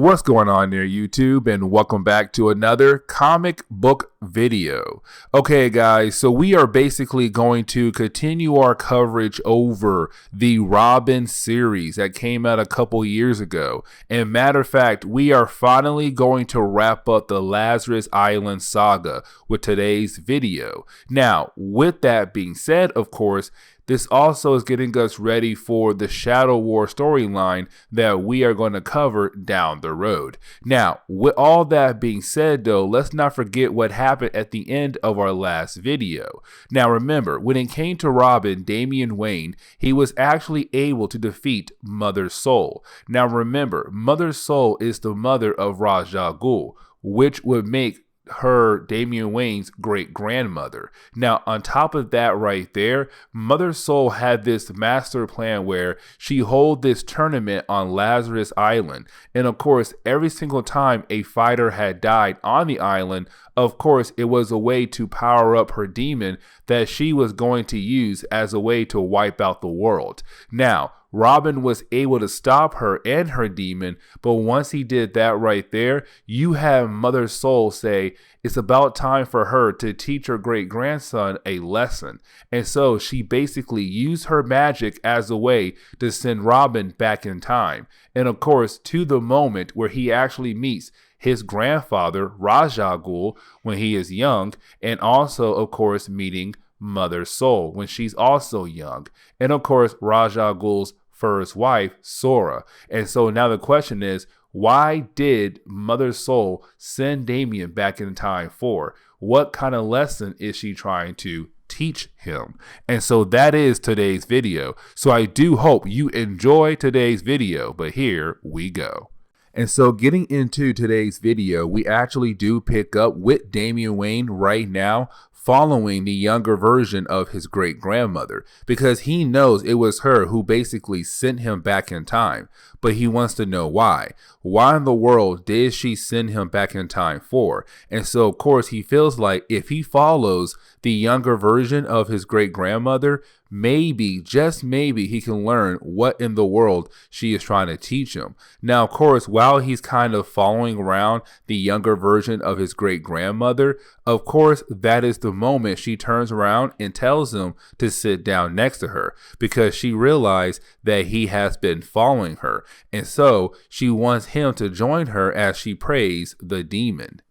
What's going on there, YouTube, and welcome back to another comic book video. Okay, guys, so we are basically going to continue our coverage over the Robin series that came out a couple years ago. And matter of fact, we are finally going to wrap up the Lazarus Island saga with today's video. Now, with that being said, of course, this also is getting us ready for the Shadow War storyline that we are going to cover down the road. Now, with all that being said, though, let's not forget what happened at the end of our last video. Now, remember, when it came to Robin, Damian Wayne, he was actually able to defeat Mother Soul. Now, remember, Mother Soul is the mother of Ra's al Ghul, which would make her, Damian Wayne's great-grandmother. Now, on top of that right there, Mother Soul had this master plan where she hold this tournament on Lazarus Island. And of course, every single time a fighter had died on the island, of course, it was a way to power up her demon that she was going to use as a way to wipe out the world. Now, Robin was able to stop her and her demon, but once he did that right there, you have Mother Soul say it's about time for her to teach her great-grandson a lesson. And so she basically used her magic as a way to send Robin back in time. And of course, to the moment where he actually meets his grandfather, Ra's al Ghul, when he is young, and also, of course, meeting Mother Soul when she's also young. And of course, Ra's al Ghul's first wife, Sora. And so now the question is, why did Mother Soul send Damian back in time for? What kind of lesson is she trying to teach him? And so that is today's video. So I do hope you enjoy today's video, but here we go. And so getting into today's video, we actually do pick up with Damian Wayne right now, following the younger version of his great-grandmother, because he knows it was her who basically sent him back in time, but he wants to know why. Why in the world did she send him back in time for? And so, of course, he feels like if he follows the younger version of his great-grandmother, maybe, just maybe, he can learn what in the world she is trying to teach him. Now, of course, while he's kind of following around the younger version of his great-grandmother, of course, that is the moment she turns around and tells him to sit down next to her, because she realized that he has been following her. And so she wants him to join her as she prays the demon.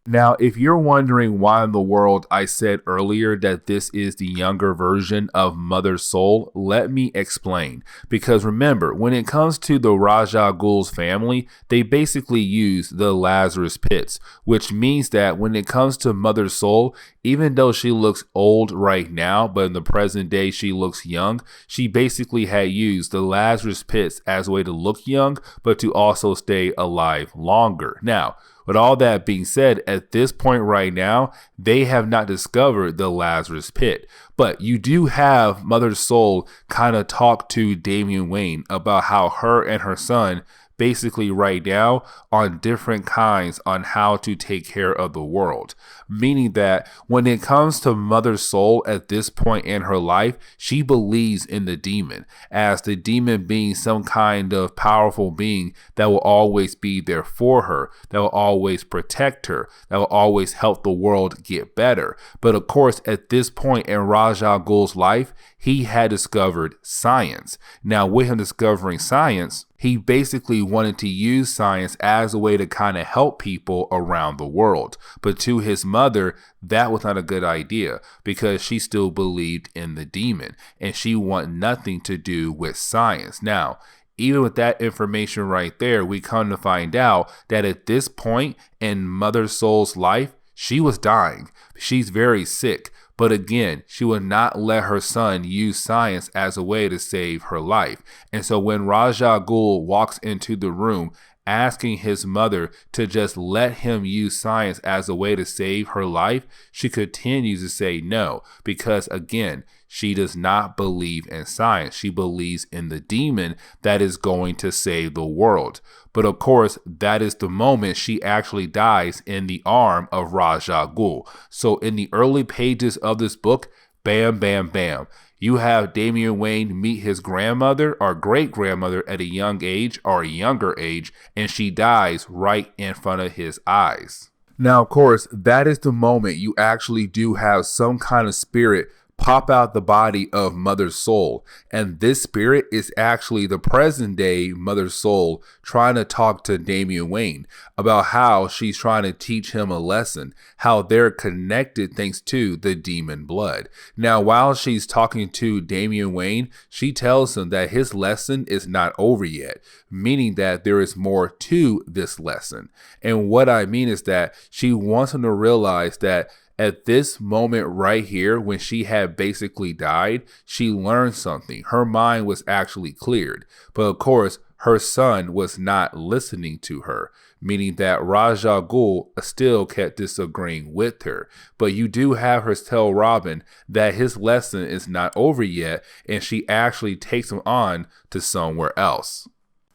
Now, if you're wondering why in the world I said earlier that this is the younger version of Mother Soul, let me explain. Because remember, when it comes to the Ra's al Ghul's family, they basically use the Lazarus pits, which means that when it comes to Mother Soul, even though she looks old right now, but in the present day she looks young, she basically had used the Lazarus pits as a way to look young, but to also stay alive longer. Now, with all that being said, at this point right now, they have not discovered the Lazarus pit. But you do have Mother Soul kind of talk to Damian Wayne about how her and her son basically right now on different kinds on how to take care of the world. Meaning that when it comes to Mother Soul at this point in her life, she believes in the demon, as the demon being some kind of powerful being that will always be there for her, that will always protect her, that will always help the world get better. But of course, at this point in Ra's al Ghul's life, he had discovered science. Now, with him discovering science, he basically wanted to use science as a way to kind of help people around the world. But to his mother, that was not a good idea, because she still believed in the demon and she wanted nothing to do with science. Now, even with that information right there, we come to find out that at this point in Mother Soul's life, she was dying. She's very sick. But again, she would not let her son use science as a way to save her life. And so when Ra's al Ghul walks into the room asking his mother to just let him use science as a way to save her life, she continues to say no, because again, she does not believe in science. She believes in the demon that is going to save the world. But of course, that is the moment she actually dies in the arm of Ra's al Ghul. So in the early pages of this book, bam, bam, bam, You have Damian Wayne meet his grandmother or great-grandmother at a young age or a younger age, and she dies right in front of his eyes. Now, of course, that is the moment you actually do have some kind of spirit pop out the body of Mother's Soul. And this spirit is actually the present day Mother's Soul trying to talk to Damian Wayne about how she's trying to teach him a lesson, how they're connected thanks to the demon blood. Now, while she's talking to Damian Wayne, she tells him that his lesson is not over yet, meaning that there is more to this lesson. And what I mean is that she wants him to realize that at this moment right here, when she had basically died, she learned something. Her mind was actually cleared. But of course, her son was not listening to her, meaning that Ra's al Ghul still kept disagreeing with her. But you do have her tell Robin that his lesson is not over yet, and she actually takes him on to somewhere else.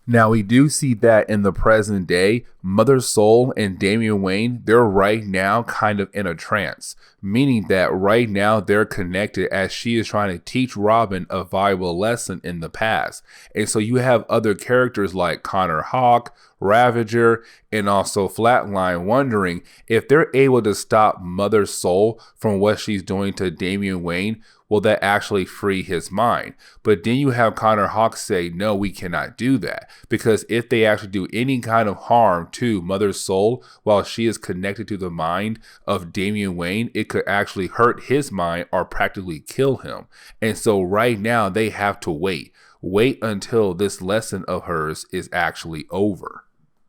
Now, we do see that in the present day, Mother's Soul and Damian Wayne, they're right now kind of in a trance, meaning that right now they're connected as she is trying to teach Robin a valuable lesson in the past. And so you have other characters like Connor Hawke, Ravager, and also Flatline wondering if they're able to stop Mother's Soul from what she's doing to Damian Wayne. Will that actually free his mind? But then you have Connor Hawke say, no, we cannot do that. Because if they actually do any kind of harm to Mother's Soul while she is connected to the mind of Damian Wayne, it could actually hurt his mind or practically kill him. And so right now they have to wait. Wait until this lesson of hers is actually over.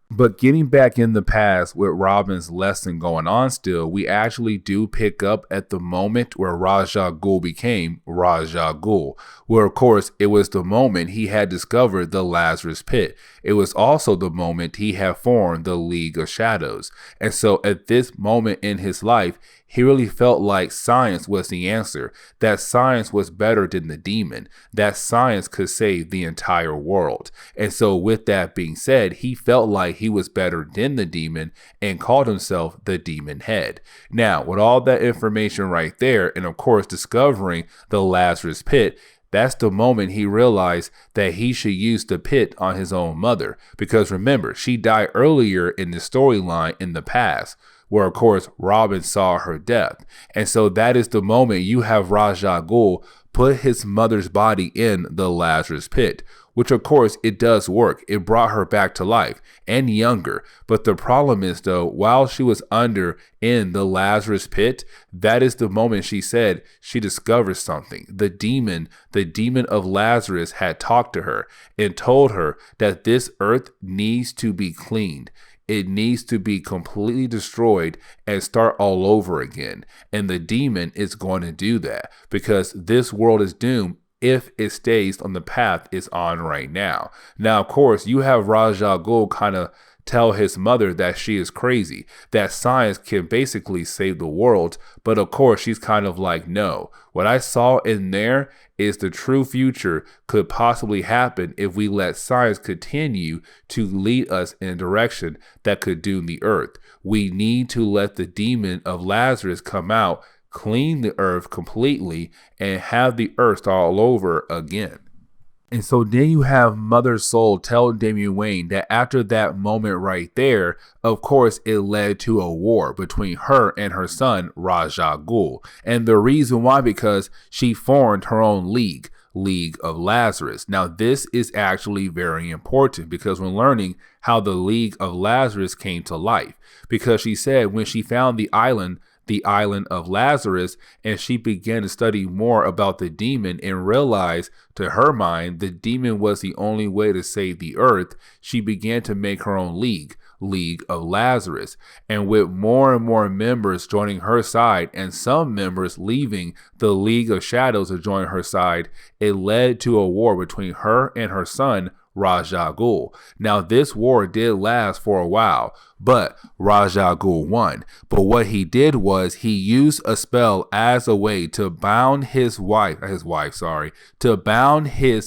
But getting back in the past with Robin's lesson going on still, we actually do pick up at the moment where Ra's al Ghul became Ra's al Ghul, where of course it was the moment he had discovered the Lazarus Pit. It was also the moment he had formed the League of Shadows. And so at this moment in his life, he really felt like science was the answer, that science was better than the demon, that science could save the entire world. And so with that being said, he felt like he was better than the demon and called himself the Demon Head. Now, with all that information right there, and of course discovering the Lazarus Pit, that's the moment he realized that he should use the pit on his own mother. Because remember, she died earlier in the storyline in the past, where of course Robin saw her death. And so that is the moment you have Ra's al Ghul put his mother's body in the Lazarus Pit, which of course it does work. It brought her back to life and younger. But the problem is though, while she was under in the Lazarus Pit, that is the moment she said she discovered something. The demon of Lazarus had talked to her and told her that this earth needs to be cleaned. It needs to be completely destroyed and start all over again. And the demon is going to do that because this world is doomed if it stays on the path it's on right now. Now, of course, you have Ra's al Ghul kind of tell his mother that she is crazy, that science can basically save the world. But of course, she's kind of like, no, what I saw in there is the true future could possibly happen if we let science continue to lead us in a direction that could doom the earth. We need to let the demon of Lazarus come out, clean the earth completely, and have the earth start all over again. And so then you have Mother's Soul tell Damian Wayne that after that moment right there, of course, it led to a war between her and her son, Ra's al Ghul. And the reason why, because she formed her own League of Lazarus. Now, this is actually very important because we're learning how the League of Lazarus came to life. Because she said when she found the island of Lazarus, and she began to study more about the demon and realized to her mind the demon was the only way to save the earth, she began to make her own League of Lazarus. And with more and more members joining her side and some members leaving the League of Shadows to join her side, it led to a war between her and her son, Ra's al Ghul. Now, this war did last for a while, but Ra's al Ghul won. But what he did was he used a spell as a way to bound his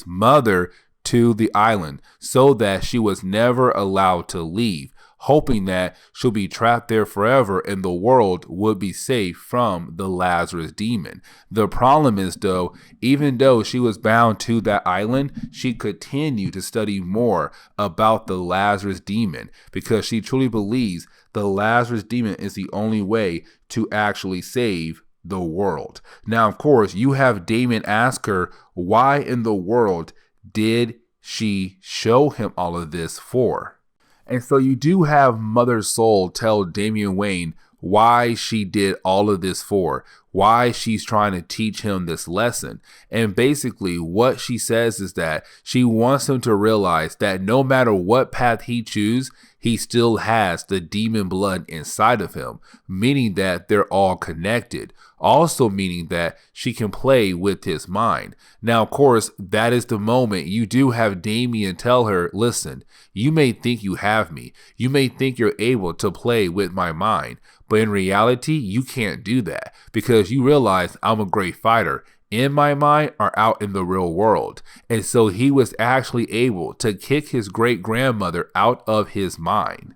mother to the island so that she was never allowed to leave, hoping that she'll be trapped there forever and the world would be safe from the Lazarus demon. The problem is, though, even though she was bound to that island, she continued to study more about the Lazarus demon because she truly believes the Lazarus demon is the only way to actually save the world. Now, of course, you have Damien ask her, why in the world did she show him all of this for? And so you do have Mother Soul tell Damian Wayne why she did all of this for, why she's trying to teach him this lesson. And basically what she says is that she wants him to realize that no matter what path he chooses, he still has the demon blood inside of him, meaning that they're all connected. Also meaning that she can play with his mind. Now, of course, that is the moment you do have Damien tell her, listen, you may think you have me. You may think you're able to play with my mind. But in reality, you can't do that because you realize I'm a great fighter in my mind or out in the real world. And so he was actually able to kick his great grandmother out of his mind.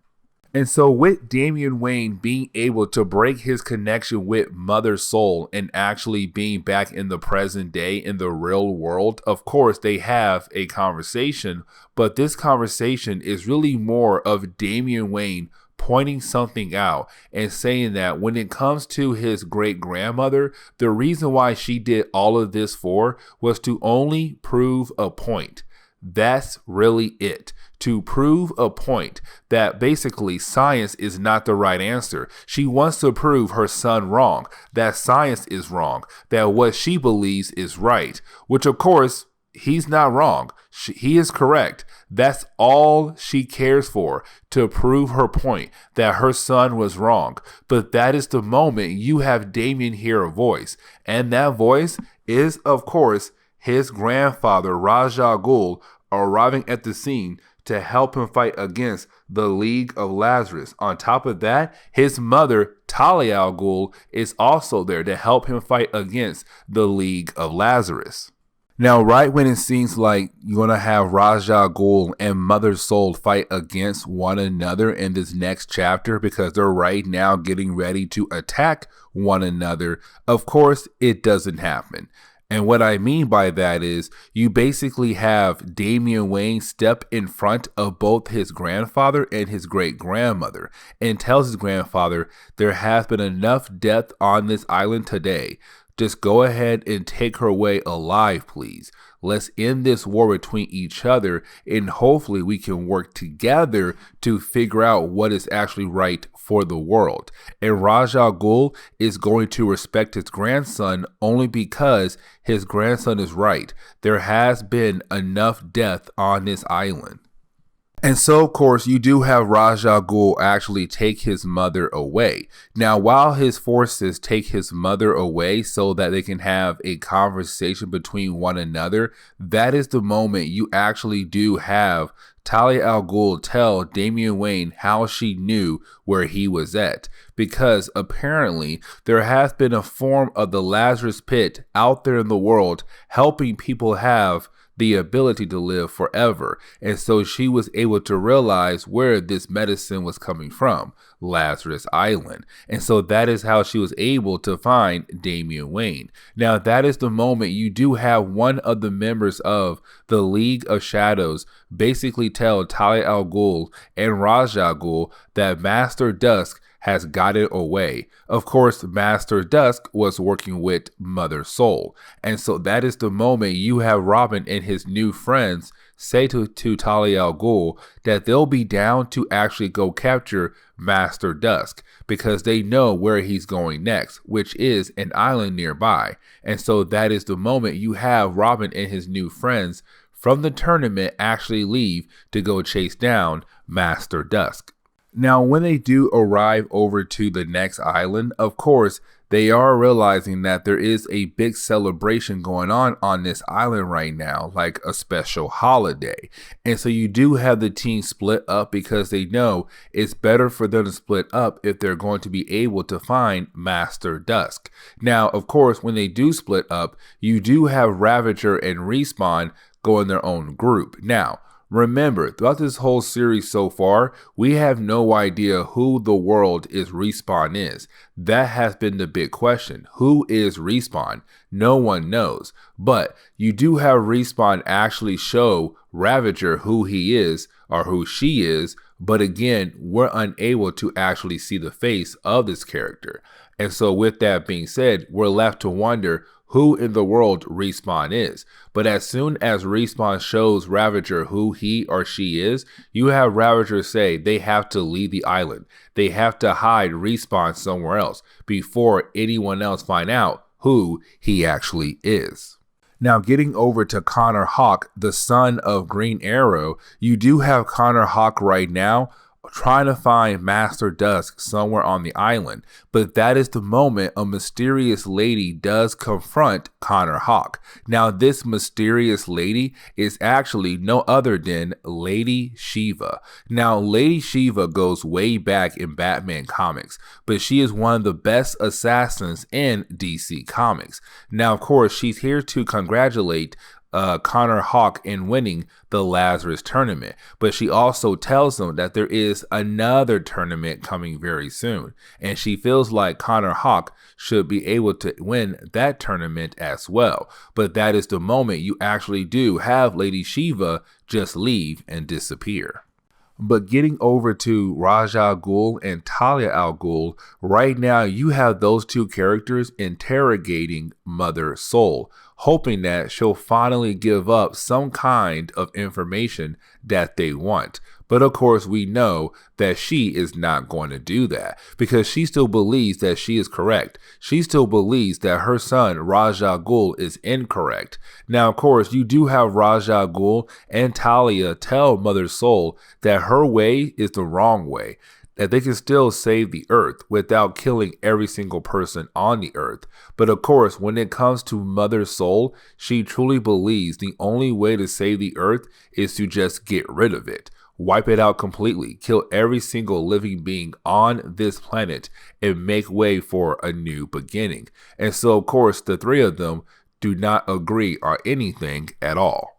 And so with Damian Wayne being able to break his connection with Mother Soul and actually being back in the present day in the real world, of course, they have a conversation, but this conversation is really more of Damian Wayne pointing something out and saying that when it comes to his great grandmother, the reason why she did all of this for was to only prove a point. That's really it. To prove a point that basically science is not the right answer. She wants to prove her son wrong, that science is wrong, that what she believes is right, which of course, he's not wrong. He is correct. That's all she cares for, to prove her point that her son was wrong. But that is the moment you have Damien hear a voice. And that voice is, of course, his grandfather, Raja Ghul, arriving at the scene to help him fight against the League of Lazarus. On top of that, his mother, Talia al Ghul, is also there to help him fight against the League of Lazarus. Now, right when it seems like you're going to have Raja Ghul and Mother Soul fight against one another in this next chapter because they're right now getting ready to attack one another, of course, it doesn't happen. And what I mean by that is you basically have Damian Wayne step in front of both his grandfather and his great grandmother and tells his grandfather there has been enough death on this island today. Just go ahead and take her away alive, please. Let's end this war between each other and hopefully we can work together to figure out what is actually right for the world. And Raja Ghul is going to respect his grandson only because his grandson is right. There has been enough death on this island. And so, of course, you do have Raja Ghul actually take his mother away. Now, while his forces take his mother away so that they can have a conversation between one another, that is the moment you actually do have Talia al Ghul tell Damian Wayne how she knew where he was at. Because apparently there has been a form of the Lazarus Pit out there in the world helping people have the ability to live forever. And so she was able to realize where this medicine was coming from, Lazarus Island. And so that is how she was able to find Damian Wayne. Now that is the moment you do have one of the members of the League of Shadows basically tell Talia al Ghul and Raja Ghul that Master Dusk has gotten away. Of course, Master Dusk was working with Mother Soul. And so that is the moment you have Robin and his new friends say to Talia al Ghul that they'll be down to actually go capture Master Dusk because they know where he's going next, which is an island nearby. And so that is the moment you have Robin and his new friends from the tournament actually leave to go chase down Master Dusk. Now, when they do arrive over to the next island, of course, they are realizing that there is a big celebration going on this island right now, like a special holiday. And so you do have the team split up because they know it's better for them to split up if they're going to be able to find Master Dusk. Now, of course, when they do split up, you do have Ravager and Respawn go in their own group. Now, remember, throughout this whole series so far, we have no idea who the world is Respawn is. That has been the big question. Who is Respawn? No one knows. But you do have Respawn actually show Ravager who he is or who she is. But again, we're unable to actually see the face of this character. And so with that being said, we're left to wonder who in the world Respawn is. But as soon as Respawn shows Ravager who he or she is, you have Ravager say they have to leave the island. They have to hide Respawn somewhere else before anyone else find out who he actually is. Now, getting over to Connor Hawk, the son of Green Arrow, you do have Connor Hawk right now trying to find Master Dusk somewhere on the island, but that is the moment a mysterious lady does confront Connor Hawk. Now, this mysterious lady is actually no other than Lady Shiva. Now, Lady Shiva goes way back in Batman comics, but she is one of the best assassins in DC Comics. Now, of course, she's here to congratulate Connor Hawk in winning the Lazarus tournament, but she also tells them that there is another tournament coming very soon, and she feels like Connor Hawk should be able to win that tournament as well. But that is the moment you actually do have Lady Shiva just leave and disappear. But getting over to Ra's al Ghul and Talia al Ghul, right now you have those two characters interrogating Mother Soul, hoping that she'll finally give up some kind of information that they want. But of course, we know that she is not going to do that because she still believes that she is correct. She still believes that her son, Ra's al Ghul, is incorrect. Now, of course, you do have Ra's al Ghul and Talia tell Mother Soul that her way is the wrong way, that they can still save the earth without killing every single person on the earth. But of course, when it comes to Mother Soul, she truly believes the only way to save the earth is to just get rid of it. Wipe it out completely, kill every single living being on this planet, and make way for a new beginning. And so, of course, the three of them do not agree on anything at all.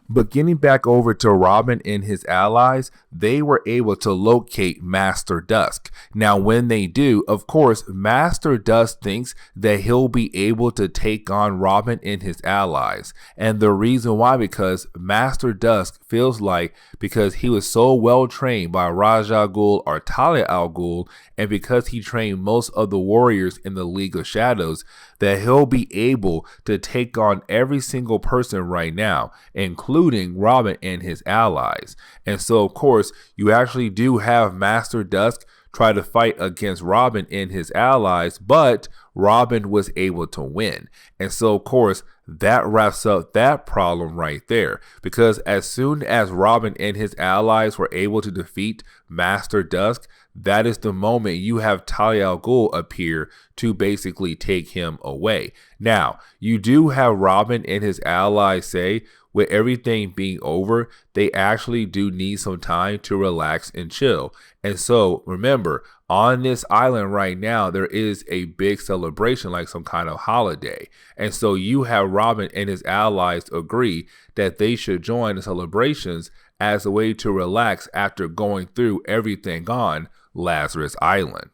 But getting back over to Robin and his allies, they were able to locate Master Dusk. Now, when they do, of course, Master Dusk thinks that he'll be able to take on Robin and his allies. And the reason why, because Master Dusk feels like because he was so well trained by Ra's al Ghul or Talia al Ghul, and because he trained most of the warriors in the League of Shadows, that he'll be able to take on every single person right now, including Robin and his allies. And so, of course, you actually do have Master Dusk try to fight against Robin and his allies, but Robin was able to win. And so, of course, that wraps up that problem right there, because as soon as Robin and his allies were able to defeat Master Dusk, that is the moment you have Talia al Ghul appear to basically take him away. Now, you do have Robin and his allies say, with everything being over, they actually do need some time to relax and chill. And so, remember, on this island right now, there is a big celebration, like some kind of holiday. And so you have Robin and his allies agree that they should join the celebrations as a way to relax after going through everything on Lazarus Island.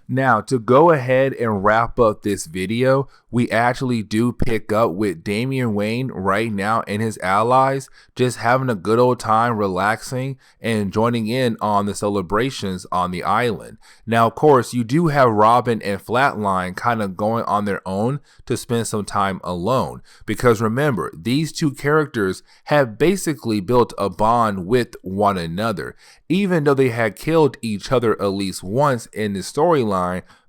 Now, to go ahead and wrap up this video, we actually do pick up with Damian Wayne right now and his allies just having a good old time relaxing and joining in on the celebrations on the island. Now, of course, you do have Robin and Flatline kind of going on their own to spend some time alone, because remember, these two characters have basically built a bond with one another. Even though they had killed each other at least once in the storyline,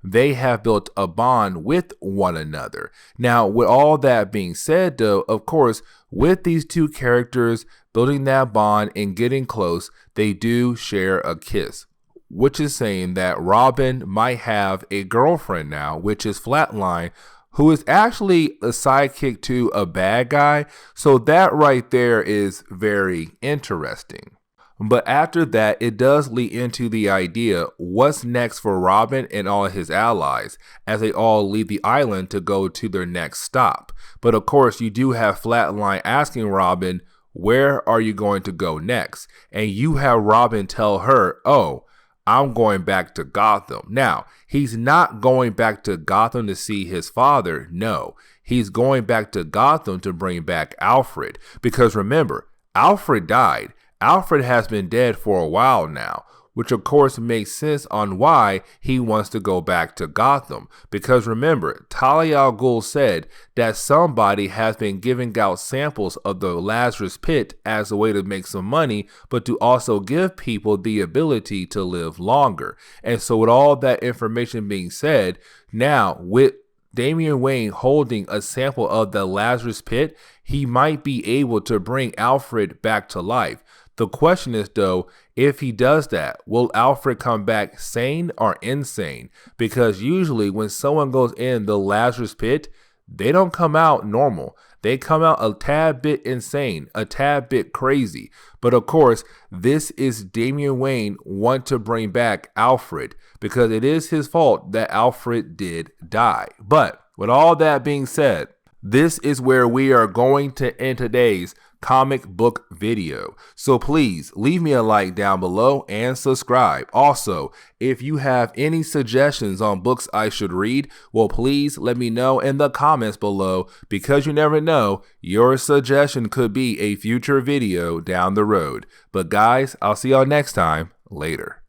they have built a bond with one another. Now, with all that being said, though, of course, with these two characters building that bond and getting close, they do share a kiss, which is saying that Robin might have a girlfriend now, which is Flatline, who is actually a sidekick to a bad guy. So that right there is very interesting. But after that, it does lead into the idea, what's next for Robin and all his allies as they all leave the island to go to their next stop. But of course, you do have Flatline asking Robin, where are you going to go next? And you have Robin tell her, oh, I'm going back to Gotham. Now, he's not going back to Gotham to see his father. No, he's going back to Gotham to bring back Alfred. Because remember, Alfred died. Alfred has been dead for a while now, which of course makes sense on why he wants to go back to Gotham. Because remember, Talia al Ghul said that somebody has been giving out samples of the Lazarus Pit as a way to make some money, but to also give people the ability to live longer. And so with all that information being said, now with Damian Wayne holding a sample of the Lazarus Pit, he might be able to bring Alfred back to life. The question is, though, if he does that, will Alfred come back sane or insane? Because usually when someone goes in the Lazarus Pit, they don't come out normal. They come out a tad bit insane, a tad bit crazy. But of course, this is Damian Wayne want to bring back Alfred because it is his fault that Alfred did die. But with all that being said, this is where we are going to end today's comic book video. So please leave me a like down below and subscribe. Also, if you have any suggestions on books I should read, well, please let me know in the comments below, because you never know, your suggestion could be a future video down the road. But guys, I'll see y'all next time. Later.